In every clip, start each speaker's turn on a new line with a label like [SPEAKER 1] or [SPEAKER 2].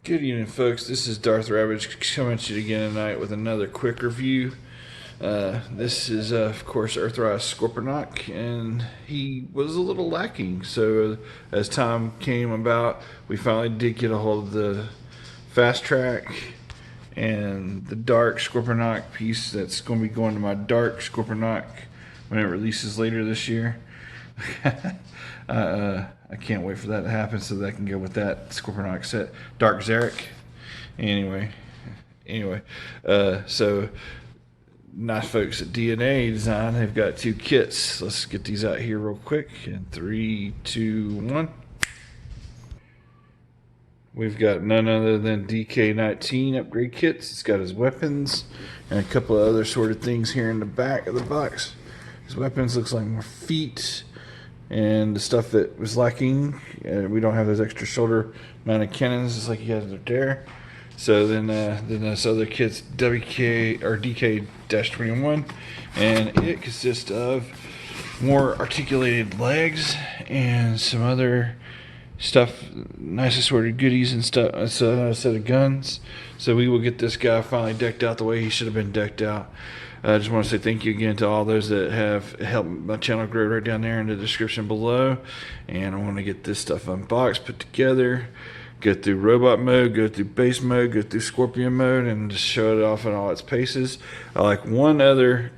[SPEAKER 1] Good evening, folks. This is Darth Ravage coming at you again tonight with another quick review. This is, of course, Earthrise Scorponok, and he was a little lacking. So, as time came about, we finally did get a hold of the Fast Track and the Dark Scorponok piece that's going to be going to my Dark Scorponok when it releases later this year. I can't wait for that to happen so that I can go with that Scorponok set. Dark Zarek. Anyway, so nice folks at DNA Design, they've got two kits. Let's get these out here real quick. In 3, 2, 1. We've got none other than DK-19 upgrade kits. It's got his weapons and a couple of other sort of things here in the back of the box. His weapons looks like more feet. And the stuff that was lacking, we don't have those extra shoulder mounted cannons just like you guys up there. So then this other kit's DK-21, and it consists of more articulated legs and some other stuff, nice assorted goodies and stuff. It's a set of guns. So we will get this guy finally decked out the way he should have been decked out. I just want to say thank you again to all those that have helped my channel grow right down there in the description below. And I want to get this stuff unboxed, put together, go through robot mode, go through base mode, go through scorpion mode, and just show it off in all its paces. I like one other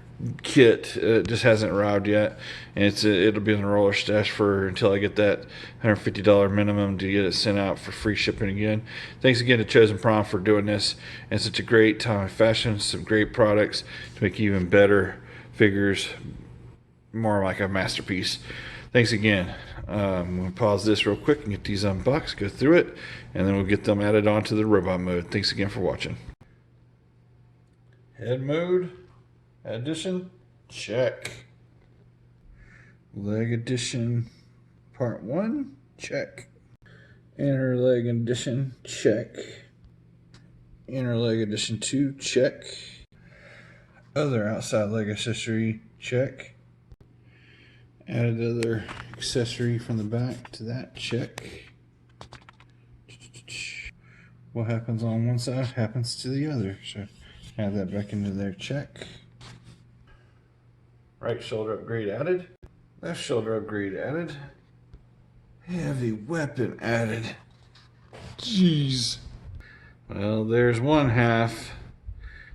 [SPEAKER 1] kit, just hasn't arrived yet, and it'll be in the roller stash for until I get that $150 minimum to get it sent out for free shipping again. Thanks again to Chosen Prime for doing this and such a great time of fashion, some great products to make even better figures, more like a masterpiece. Thanks again. I'm going to pause this real quick and get these unboxed, go through it, and then we'll get them added onto the robot mode. Thanks again for watching. Head mode. Addition, check. Leg addition, part 1, check. Inner leg addition, check. Inner leg addition 2, check. Other outside leg accessory, check. Added other accessory from the back to that, check. What happens on one side happens to the other, so add that back into there, check. Right shoulder upgrade added. Left shoulder upgrade added. Heavy weapon added. Jeez. Well, there's one half.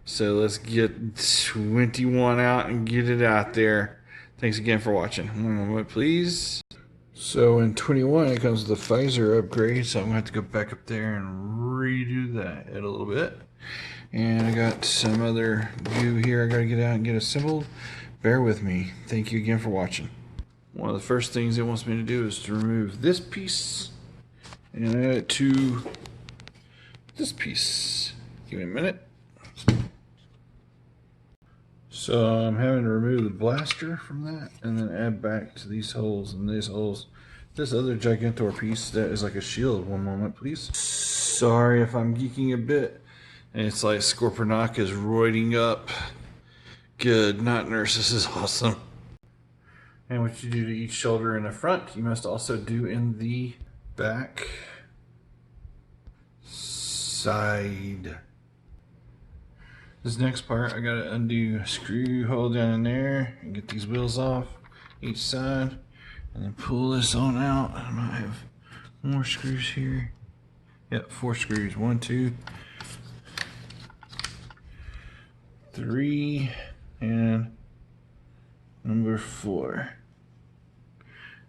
[SPEAKER 1] So let's get 21 out and get it out there. Thanks again for watching. One moment, please. So in 21, it comes with the Pfizer upgrade. So I'm going to have to go back up there and redo that a little bit. And I got some other goo here I got to get out and get assembled. Bear with me. Thank you again for watching. One of the first things it wants me to do is to remove this piece and add it to this piece. Give me a minute. So I'm having to remove the blaster from that and then add back to these holes and these holes. This other Gigantor piece that is like a shield. One moment, please. Sorry if I'm geeking a bit. And it's like Scorponok is roiding up. Good, not nurse, this is awesome. And what you do to each shoulder in the front, you must also do in the back side. This next part, I gotta undo a screw hole down in there and get these wheels off each side, and then pull this on out. I might have more screws here. Yep, 4 screws. 1, 2, 3. And number 4,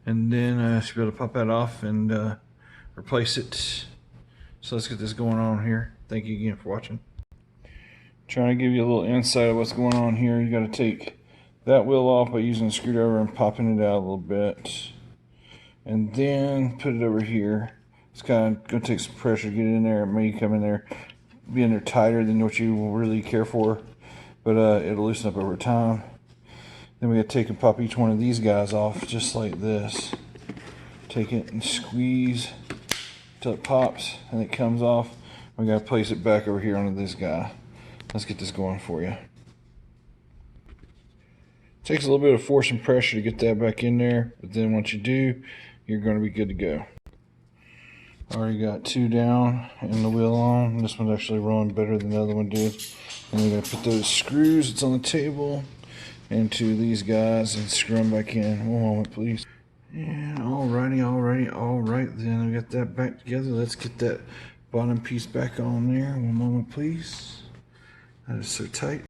[SPEAKER 1] and then I should be able to pop that off and replace it. So let's get this going on here. Thank you again for watching. Trying to give you a little insight of what's going on here. You got to take that wheel off by using a screwdriver and popping it out a little bit, and then put it over here. It's kind of going to take some pressure to get it in there. It may come in there, be in there tighter than what you will really care for. But it'll loosen up over time. Then we gotta take and pop each one of these guys off just like this. Take it and squeeze until it pops and it comes off. We gotta place it back over here onto this guy. Let's get this going for you. Takes a little bit of force and pressure to get that back in there, but then once you do, you're gonna be good to go. Already got 2 down and the wheel on. This one's actually rolling better than the other one did. And we're going to put those screws that's on the table into these guys and screw them back in. One moment, please. And alright. Then we got that back together. Let's get that bottom piece back on there. One moment, please. That is so tight.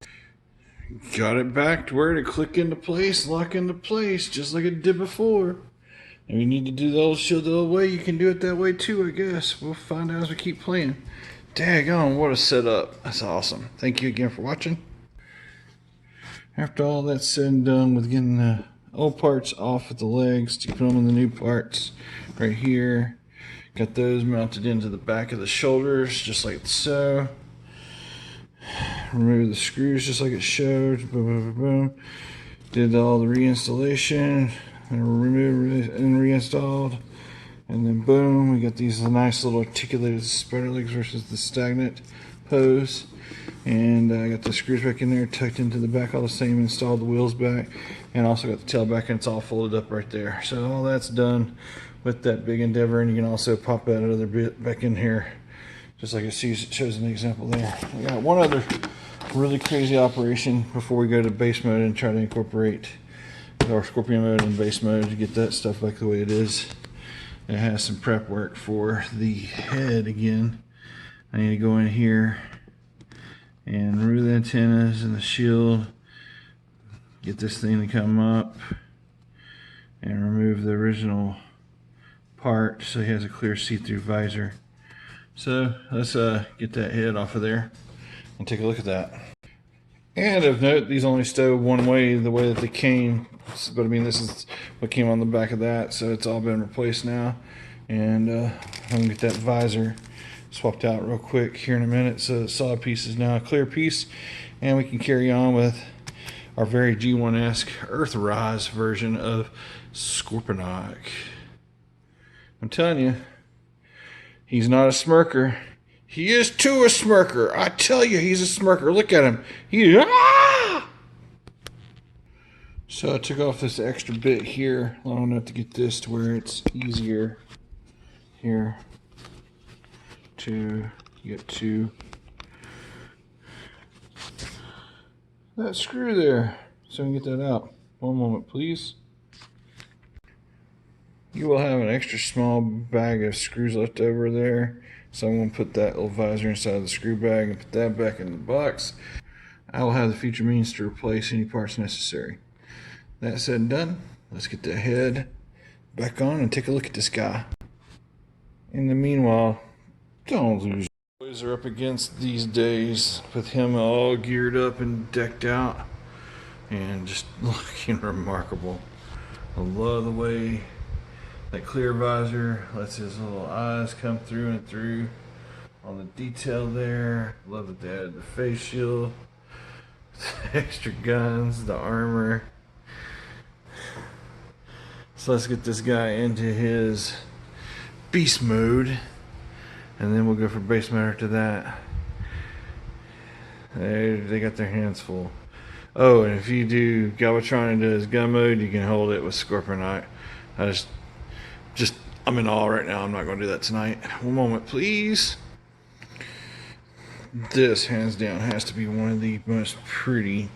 [SPEAKER 1] Got it back to where to click into place, lock into place, just like it did before. And we need to do the old show the old way. You can do it that way too, I guess. We'll find out as we keep playing. Daggone, what a setup. That's awesome. Thank you again for watching. After all that's said and done with getting the old parts off with the legs to put them in the new parts right here. Got those mounted into the back of the shoulders, just like so. Remove the screws just like it showed. Boom, boom, boom, boom. Did all the reinstallation and removed and reinstalled. And then boom, we got these nice little articulated spider legs versus the stagnant pose. And I got the screws back in there, tucked into the back all the same, installed the wheels back, and also got the tail back, and it's all folded up right there. So all that's done with that big endeavor, and you can also pop that other bit back in here, just like it shows an example there. I got one other really crazy operation before we go to base mode and try to incorporate our Scorpion mode and base mode to get that stuff back the way it is. It has some prep work for the head again. I need to go in here and remove the antennas and the shield, get this thing to come up, and remove the original part so he has a clear see-through visor. So let's get that head off of there and take a look at that. And of note, these only stow one way, the way that they came, but I mean this is what came on the back of that, so it's all been replaced now. And I'm gonna get that visor swapped out real quick here in a minute. So the solid piece is now a clear piece, and we can carry on with our very G1-esque Earthrise version of Scorponok. I'm telling you, he's not a smirker. He is too a smirker. I tell you, he's a smirker. Look at him. So I took off this extra bit here long enough to get this to where it's easier here to get to that screw there, so we can get that out. One moment, please. You will have an extra small bag of screws left over there, so I'm going to put that little visor inside the screw bag and put that back in the box. I will have the future means to replace any parts necessary. That said and done, let's get the head back on and take a look at this guy. In the meanwhile, don't lose. Boys are up against these days with him all geared up and decked out and just looking remarkable. I love the way that clear visor lets his little eyes come through and through on the detail there. Love that they added the face shield, the extra guns, the armor. So let's get this guy into his beast mode, and then we'll go for base mode after that. They got their hands full. Oh, and if you do Galvatron into his gun mode, you can hold it with Scorponok. I'm in awe right now. I'm not going to do that tonight. One moment, please. This, hands down, has to be one of the most pretty.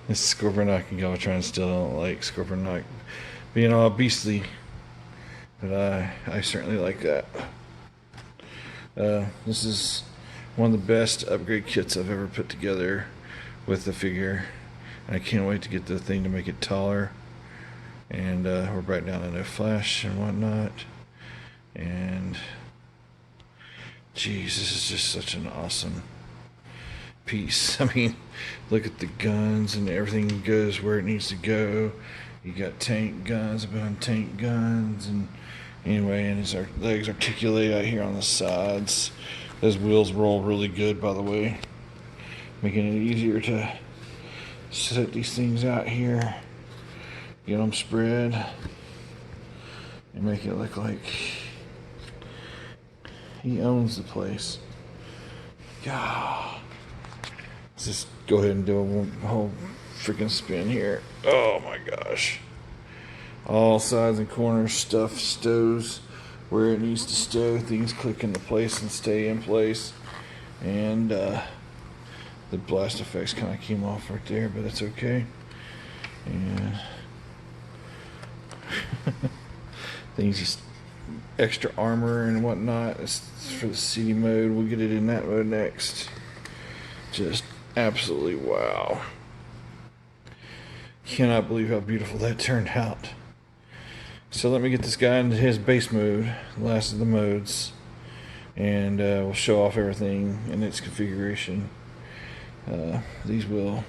[SPEAKER 1] This Scorponok and Galvatron still don't like Scorponok being all beastly, but I certainly like that. This is one of the best upgrade kits I've ever put together with the figure. I can't wait to get the thing to make it taller. And we're back down to no flash and whatnot. And geez, this is just such an awesome piece. I mean, look at the guns, and everything goes where it needs to go. You got tank guns behind tank guns, and anyway, and his legs articulate out here on the sides. Those wheels roll really good, by the way, making it easier to set these things out here, get them spread, and make it look like he owns the place. God. Let's just go ahead and do a whole freaking spin here. Oh my gosh. all sides and corners. Stuff stows where it needs to stow. Things click into place and stay in place. And the blast effects kind of came off right there, but that's okay. And things just extra armor and whatnot. It's for the CD mode. We'll get it in that mode next. Just absolutely wow. Cannot believe how beautiful that turned out. So let me get this guy into his base mode, the last of the modes, and we'll show off everything in its configuration. These will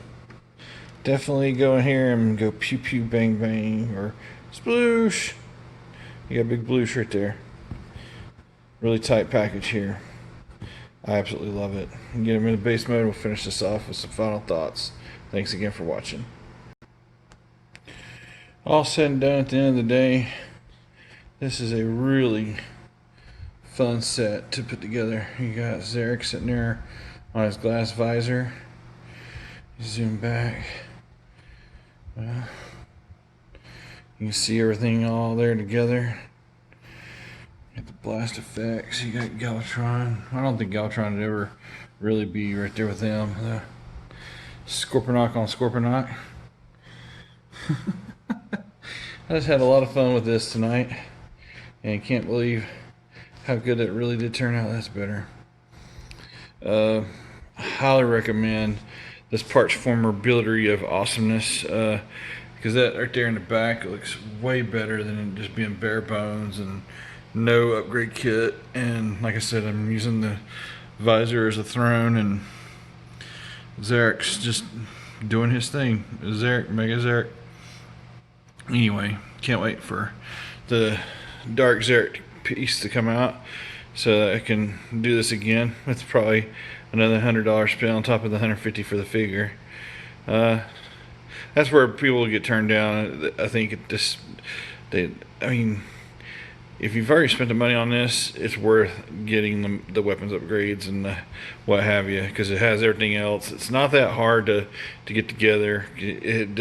[SPEAKER 1] definitely go in here and go pew pew bang bang or sploosh. You got a big bloosh right there. Really tight package here. I absolutely love it. Get them in the base mode. We'll finish this off with some final thoughts. Thanks again for watching. All said and done, at the end of the day, this is a really fun set to put together. You got Zarek sitting there on his glass visor. Zoom back. Well, you can see everything all there together. Got the blast effects. You got Galvatron. I don't think Galvatron would ever really be right there with them. The Scorponok on Scorponok. I just had a lot of fun with this tonight, and can't believe how good it really did turn out. That's better. Highly recommend this parts formability of awesomeness, because that right there in the back looks way better than just being bare bones and no upgrade kit. And like I said, I'm using the visor as a throne, and Zarek's just doing his thing. Zarek, Mega Zarek. Anyway, can't wait for the Dark Zarek piece to come out so that I can do this again. It's probably another $100 spent on top of the $150 for the figure. That's where people get turned down. I think I mean, if you've already spent the money on this, it's worth getting the weapons upgrades and what have you, because it has everything else. It's not that hard to get together. It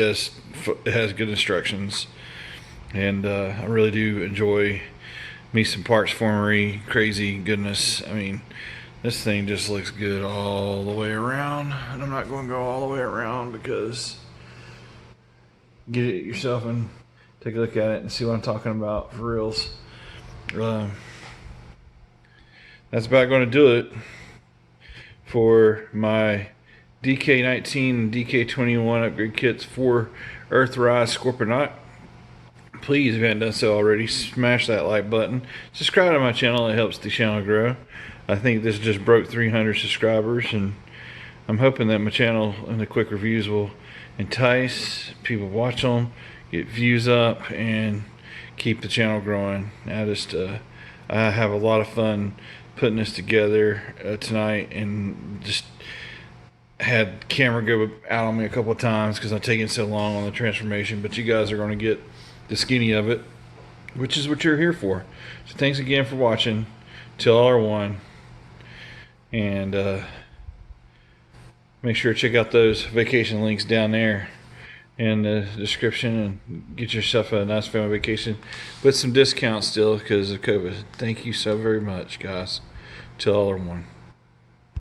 [SPEAKER 1] has good instructions, and I really do enjoy me some parts formery, crazy goodness. I mean, this thing just looks good all the way around, and I'm not going to go all the way around because get it yourself and take a look at it and see what I'm talking about for reals. That's about going to do it for my DK-19 and DK-21 upgrade kits for Earthrise Scorponok. Please, if you haven't done so already, smash that like button. Subscribe to my channel. It helps the channel grow. I think this just broke 300 subscribers, and I'm hoping that my channel and the quick reviews will entice people, watch them, get views up, and keep the channel growing. I have a lot of fun putting this together tonight, and just had camera go out on me a couple of times because I'm taking so long on the transformation, but you guys are going to get the skinny of it, which is what you're here for. So thanks again for watching. Till all are one, and make sure to check out those vacation links down there in the description and get yourself a nice family vacation with some discounts still because of COVID. Thank you so very much, guys. Till all are one.